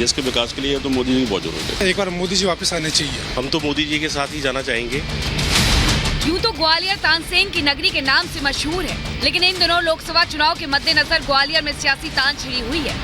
देश के विकास के लिए तो मोदी जी की बहुत जरूरत है। एक बार मोदी जी वापस आने चाहिए। हम तो मोदी जी के साथ ही जाना चाहेंगे। यूं तो ग्वालियर तानसेन की नगरी के नाम से मशहूर है, लेकिन इन दिनों लोकसभा चुनाव के मद्देनजर ग्वालियर में सियासी तान छिड़ी हुई है।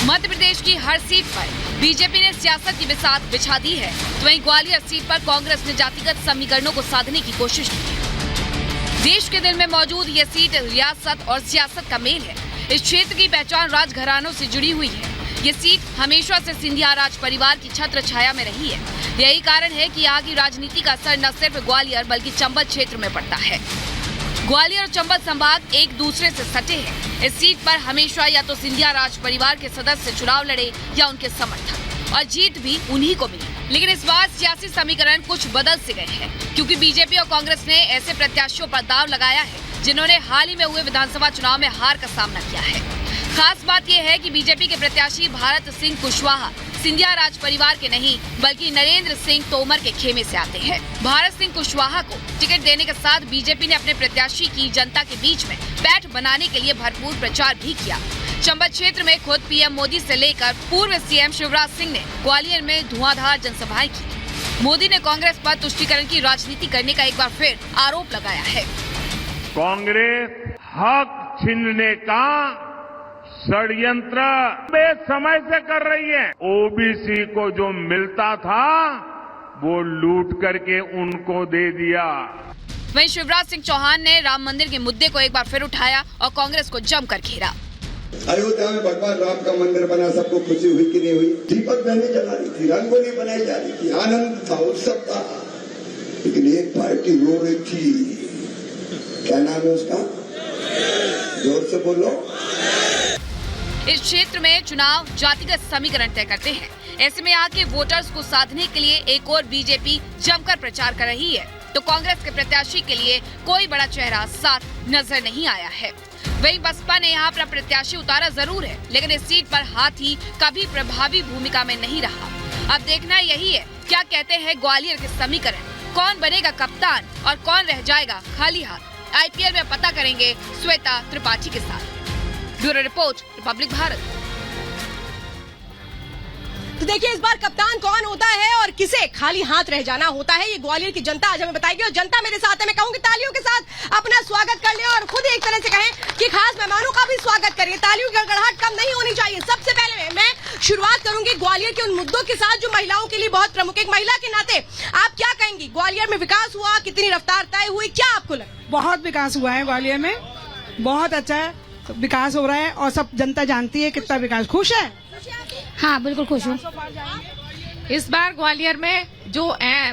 मध्य प्रदेश की हर सीट पर बीजेपी ने सियासत की बिसात बिछा दी है, तो वहीं ग्वालियर सीट पर कांग्रेस ने जातिगत समीकरणों को साधने की कोशिश की है। देश के दिल में मौजूद ये सीट रियासत और सियासत का मेल है। इस क्षेत्र की पहचान राजघरानों से जुड़ी हुई है। ये सीट हमेशा से सिंधिया राज परिवार की छत्र छाया में रही है। यही कारण है कि यहाँ की राजनीति का असर न सिर्फ ग्वालियर बल्कि चंबल क्षेत्र में पड़ता है। ग्वालियर और चंबल संभाग एक दूसरे से सटे हैं। इस सीट पर हमेशा या तो सिंधिया राज परिवार के सदस्य चुनाव लड़े या उनके समर्थक, और जीत भी उन्हीं को मिली। लेकिन इस बार सियासी समीकरण कुछ बदल से गए हैं, क्योंकि बीजेपी और कांग्रेस ने ऐसे प्रत्याशियों पर दाव लगाया है जिन्होंने हाल ही में हुए विधानसभा चुनाव में हार का सामना किया है। खास बात यह है कि बीजेपी के प्रत्याशी भारत सिंह कुशवाहा सिंधिया राज परिवार के नहीं बल्कि नरेंद्र सिंह तोमर के खेमे से आते हैं। भारत सिंह कुशवाहा को टिकट देने के साथ बीजेपी ने अपने प्रत्याशी की जनता के बीच में पैठ बनाने के लिए भरपूर प्रचार भी किया। चंबल क्षेत्र में खुद पीएम मोदी से लेकर पूर्व सीएम शिवराज सिंह ने ग्वालियर में धुआंधार जनसभाएं की। मोदी ने कांग्रेस पर तुष्टीकरण की राजनीति करने का एक बार फिर आरोप लगाया है। कांग्रेस हक छीनने का षड्यंत्र समय से कर रही है। ओबीसी को जो मिलता था वो लूट करके उनको दे दिया। वहीं शिवराज सिंह चौहान ने राम मंदिर के मुद्दे को एक बार फिर उठाया और कांग्रेस को जमकर घेरा। अयोध्या में भगवान राम का मंदिर बना, सबको खुशी हुई कि नहीं हुई? दीपक बहने जला रही थी, रंगोली बनाई जा रही थी, आनंद था, उत्सव था, लेकिन एक पार्टी रो रही थी। क्या नाम है उसका? जोर से बोलो। इस क्षेत्र में चुनाव जातिगत समीकरण तय करते हैं। ऐसे में यहाँ के वोटर्स को साधने के लिए एक और बीजेपी जमकर प्रचार कर रही है, तो कांग्रेस के प्रत्याशी के लिए कोई बड़ा चेहरा साथ नजर नहीं आया है। वहीं बसपा ने यहाँ अपना प्रत्याशी उतारा जरूर है, लेकिन इस सीट पर हाथी कभी प्रभावी भूमिका में नहीं रहा। अब देखना यही है क्या कहते हैं ग्वालियर के समीकरण, कौन बनेगा कप्तान और कौन रह जाएगा खाली हाथ। आईपीएल में पता करेंगे श्वेता त्रिपाठी के साथ। Bureau report, Republic Bharat. तो देखिए इस बार कप्तान कौन होता है और किसे खाली हाथ रह जाना होता है, ये ग्वालियर की जनता आज हमें बताएगी। और जनता मेरे साथ है, मैं कहूंगी तालियों के साथ अपना स्वागत कर ले और खुद एक तरह से कहें कि खास मेहमानों का भी स्वागत करें। तालियों की गड़गड़ाहट कम नहीं होनी चाहिए। सबसे पहले मैं शुरुआत करूंगी ग्वालियर के उन मुद्दों के साथ जो महिलाओं के लिए बहुत प्रमुख। एक महिला के नाते आप क्या कहेंगी, ग्वालियर में विकास हुआ, कितनी रफ्तार तय हुई, क्या आपको लगा? बहुत विकास हुआ है ग्वालियर में, बहुत अच्छा विकास हो रहा है और सब जनता जानती है कितना विकास। खुश है? हाँ बिल्कुल खुश हूँ। इस बार ग्वालियर में जो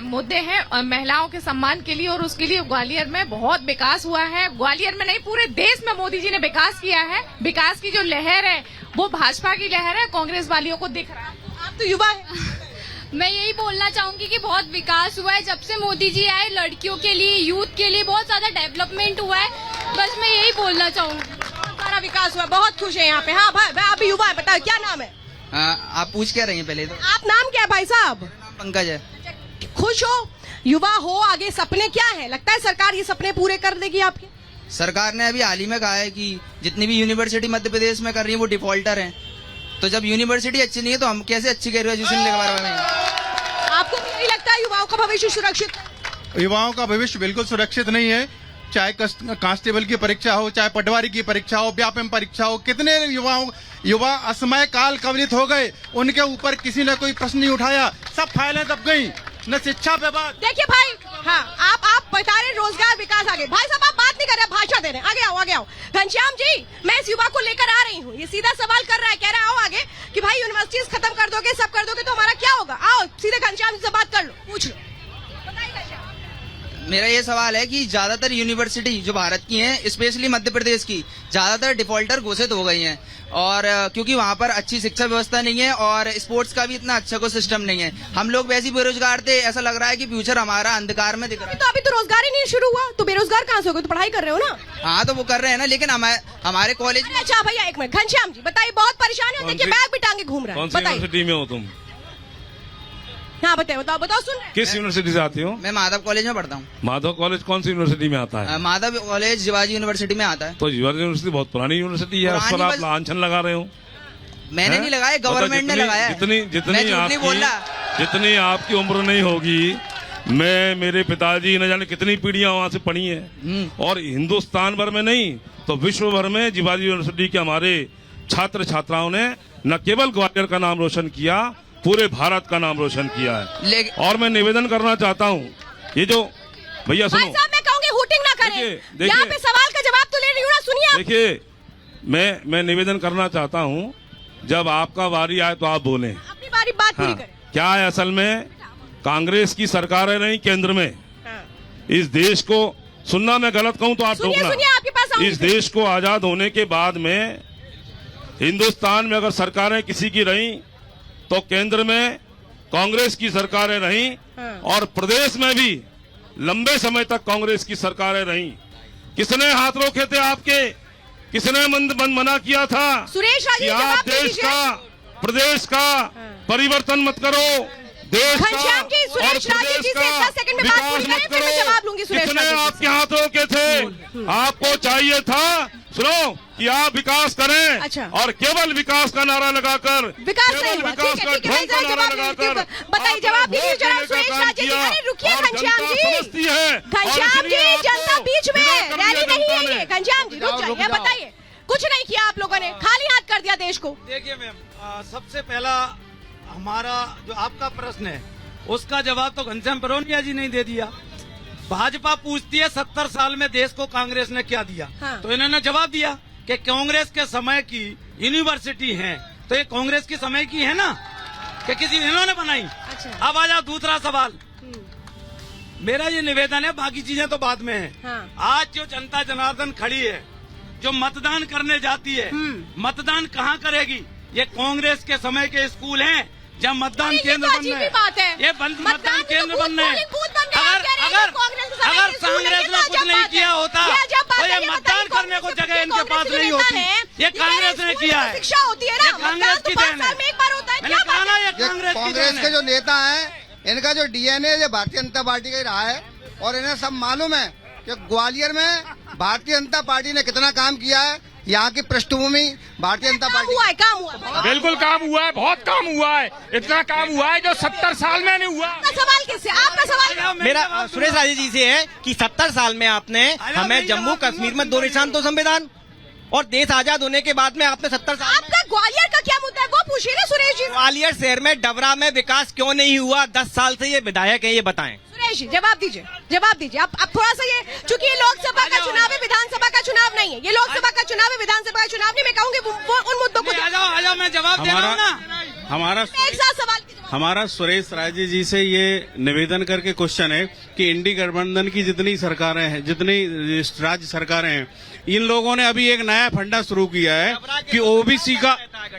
मुद्दे हैं महिलाओं के सम्मान के लिए और उसके लिए ग्वालियर में बहुत विकास हुआ है। ग्वालियर में नहीं पूरे देश में मोदी जी ने विकास किया है। विकास की जो लहर है वो भाजपा की लहर है, कांग्रेस वालियों को दिख रहा है। आप तो युवा है। मैं यही बोलना चाहूंगी कि बहुत विकास हुआ है जब से मोदी जी आए। लड़कियों के लिए, यूथ के लिए बहुत ज्यादा डेवलपमेंट हुआ है। बस मैं यही बोलना चाहूंगी, सारा विकास हुआ, बहुत खुश है यहाँ पे। हाँ भाई आप भी युवा है, बताओ क्या नाम है? आप पूछ क्या रही हैं पहले तो? आप नाम क्या है भाई साहब? पंकज है। खुश हो, युवा हो, आगे सपने क्या है? लगता है सरकार ये सपने पूरे कर देगी आपके? सरकार ने अभी हाल ही में कहा है कि जितनी भी यूनिवर्सिटी मध्य प्रदेश में कर रही है वो डिफॉल्टर हैं। तो जब यूनिवर्सिटी अच्छी नहीं है तो हम कैसे अच्छी ग्रेजुएशन लेकर बारे में? आपको भी नहीं लगता है युवाओं का भविष्य सुरक्षित? युवाओं का भविष्य बिल्कुल सुरक्षित नहीं है। चाहे कांस्टेबल की परीक्षा हो, चाहे पटवारी की परीक्षा हो, व्यापम परीक्षा हो, कितने युवा असमय काल कवलित हो गए, उनके ऊपर किसी ने कोई प्रश्न नहीं उठाया, सब फाइलें दब गई, न शिक्षा पे बात। देखिए भाई, हाँ आप बता रहे रोजगार विकास आगे। भाई साहब आप बात नहीं कर रहे, भाषण दे रहे हैं। आगे आओ। घनश्याम जी, मैं इस युवा को लेकर आ रही हूँ, ये सीधा सवाल कर रहा है, कह रहा है आओ आगे कि भाई यूनिवर्सिटीज खत्म कर दोगे, सब कर दोगे तो हमारा क्या होगा? आओ सीधे घनश्याम जी से बात कर लो, पूछ लो। मेरा ये सवाल है कि ज्यादातर यूनिवर्सिटी जो भारत की हैं, स्पेशली मध्य प्रदेश की, ज्यादातर डिफॉल्टर घोषित हो गई हैं और क्योंकि वहाँ पर अच्छी शिक्षा व्यवस्था नहीं है और स्पोर्ट्स का भी इतना अच्छा कोई सिस्टम नहीं है। हम लोग वैसे ही बेरोजगार थे, ऐसा लग रहा है कि फ्यूचर हमारा अंधकार में दिख रहा है। तो अभी तो रोजगार ही नहीं शुरू हुआ, तो बेरोजगार कहाँ से हो गए? तो पढ़ाई कर रहे हो ना? हाँ तो वो कर रहे हैं ना, लेकिन हमारे कॉलेज में। अच्छा भैया एक मिनट, घनश्याम जी बताइए, बहुत परेशान है, देखिए बैग भी टांगे घूम रहा है, बताइए। यूनिवर्सिटी में हो तुम? हाँ बताओ सुन। किस यूनिवर्सिटी से आती हो? मैं माधव कॉलेज में पढ़ता हूँ। माधव कॉलेज कौन सी यूनिवर्सिटी में आता है? माधव कॉलेज शिवाजी यूनिवर्सिटी में आता है। तो शिवाजी यूनिवर्सिटी बहुत पुरानी यूनिवर्सिटी है, उस पर आप लांछन लगा रहे हो। मैंने नहीं लगाया, गवर्नमेंट ने लगाया है। जितनी मैं जितनी झूठ नहीं बोल रहा। जितनी आपकी उम्र नहीं होगी, मैं मेरे पिताजी न जाने कितनी पीढ़ियां वहां से पढ़ी हैं, और हिंदुस्तान भर में नहीं तो विश्व भर में जिबाजी यूनिवर्सिटी के हमारे छात्र छात्राओं ने न केवल ग्वालियर का नाम रोशन किया, पूरे भारत का नाम रोशन किया है। और मैं निवेदन करना चाहता हूँ, ये जो भैया सुनो, भाई साहब मैं कहूंगी हूटिंग ना करें। देखिए, यहाँ पे सवाल का जवाब तो ले रही हूँ ना, सुनिए आप। देखिए मैं निवेदन करना चाहता हूँ, जब आपका बारी आए तो आप बोलें। अपनी बारी बात पूरी हाँ, करें। क्या है असल में, कांग्रेस की सरकार है नहीं केंद्र में, हाँ। इस देश को, सुनना मैं गलत कहूं तो आप सुनिए टोकना, सुनिए आपके पास आऊंगी इस फिर। देश को आजाद होने के बाद में हिंदुस्तान में अगर सरकारें किसी की रही तो केंद्र में कांग्रेस की सरकारें रही, हाँ। और प्रदेश में भी लंबे समय तक कांग्रेस की सरकारें रही। किसने हाथ रोके थे आपके, किसने मना किया था सुरेश राजी कि आप जवाब देश दीजिए। का, प्रदेश का परिवर्तन मत करो, देश का घनश्याम जी, और सुरेश राजी प्रदेश जी से का 10 सेकंड में बात पूरी विकास करें, मत फिर मैं करो। जवाब लूंगी सुरेश किसने राजी जी आपके हाथ रोके थे? आपको चाहिए था, सुनो, कि आप विकास करें, अच्छा। और केवल विकास का नारा लगाकर, विकास नहीं केवल हुआ। विकास ठीक का है, ढोंग का जरा नारा जवाब लगाकर बताइए, जवाब दीजिए वोट जरा लेने का सुरेश काम राजी जी। किया, अरे रुकिए और घनश्याम जनता जी, समझती है, घनश्याम और जी इसलिए जनता आपको बीच में विदा कर रैली दिया नहीं है जनता ये। ने। घनश्याम जी रुक जाइए, बताइए, कुछ नहीं किया आप लोगों ने, खाली हाथ कर दिया देश को। देखिए मैम, सबसे पहला हमारा जो आपका प्रश्न है उसका जवाब तो घनश्याम परोनिया जी ने दे दिया। भाजपा पूछती है 70 साल में देश को कांग्रेस ने क्या दिया, हाँ। तो इन्होंने जवाब दिया कि कांग्रेस के समय की यूनिवर्सिटी है, तो ये कांग्रेस के समय की है ना, कि किसी इन्होंने बनाई। अच्छा। अब आ जाओ दूसरा सवाल। मेरा ये निवेदन है, बाकी चीजें तो बाद में है। हाँ। आज जो जनता जनार्दन खड़ी है, जो मतदान करने जाती है, मतदान कहाँ करेगी? ये कांग्रेस के समय के स्कूल हैं जब मतदान ये केंद्र तो बन अजीब रहे ही बात है। हैं, ये मतदान तो केंद्र बूथ बन रहे हैं। पोलिंग बूथ बन गए, आप कह रहे हैं अगर कि कांग्रेस के समय अगर के स्कूल है, कांग्रेस ये ने तो कुछ अजब नहीं बात किया है। होता ये अजब बात तो है, ये ये मतदान बताइए, करने को कांग्रेस जगह के इनके पास कांग्रेस नहीं के होती। नेता हैं, ये कह रहे हैं कांग्रेस ने स्कूल किया में है, शिक्षा होती है ना, ये कांग्रेस मतदान तो की 5 देन साल में है। एक बार होता है। मैंने क्या कहा बात ना, है? ये कांग्रेस की कांग्रेस देन के है। जो नेता हैं, इनका जो डीएनए जो भारतीय जनता पार्टी का ही रहा है, और इन्हें सब मालूम है कि ग्वालियर में भारतीय जनता पार्टी ने कितना काम किया है। यहाँ की पृष्ठभूमि भारतीय जनता काम पार्टी हुआ है, काम हुआ है। बिल्कुल काम हुआ है, बहुत काम हुआ है, इतना काम हुआ है जो 70 साल में नहीं हुआ। आपका सवाल किससे? आपका सवाल मेरा सुरेश राजी जी से है कि 70 साल में आपने हमें जम्मू कश्मीर में 2 निशान 2 संविधान, और देश आजाद होने के बाद में आपने 70 साल में आपका ग्वालियर का क्या मुद्दा है वो पूछिए ना सुरेश जी। ग्वालियर शहर में डबरा में विकास क्यों नहीं हुआ? 10 साल से ये विधायक है, ये बताएं। सुरेश जी जवाब दीजिए, जवाब दीजिए। आप थोड़ा सा ये, चूंकि ये लोकसभा का चुनाव है, विधानसभा का चुनाव नहीं है, ये लोकसभा का चुनाव है, विधानसभा का चुनाव नहीं। मैं कहूंगी वो उन मुद्दों को आ जाओ मैं जवाब दे रहा हूँ ना। हमारा एक साथ सवाल की जवाब। हमारा सुरेश राजी जी से ये निवेदन करके क्वेश्चन है कि इंडी गठबंधन की जितनी सरकारें हैं, जितनी राज्य सरकारें हैं, इन लोगों ने अभी एक नया फंडा शुरू किया है कि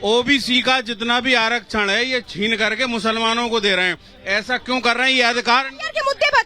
ओबीसी का जितना भी आरक्षण है ये छीन करके मुसलमानों को दे रहे हैं। ऐसा क्यों कर रहे हैं? ये अधिकार ग्वालियर के मुद्दे पर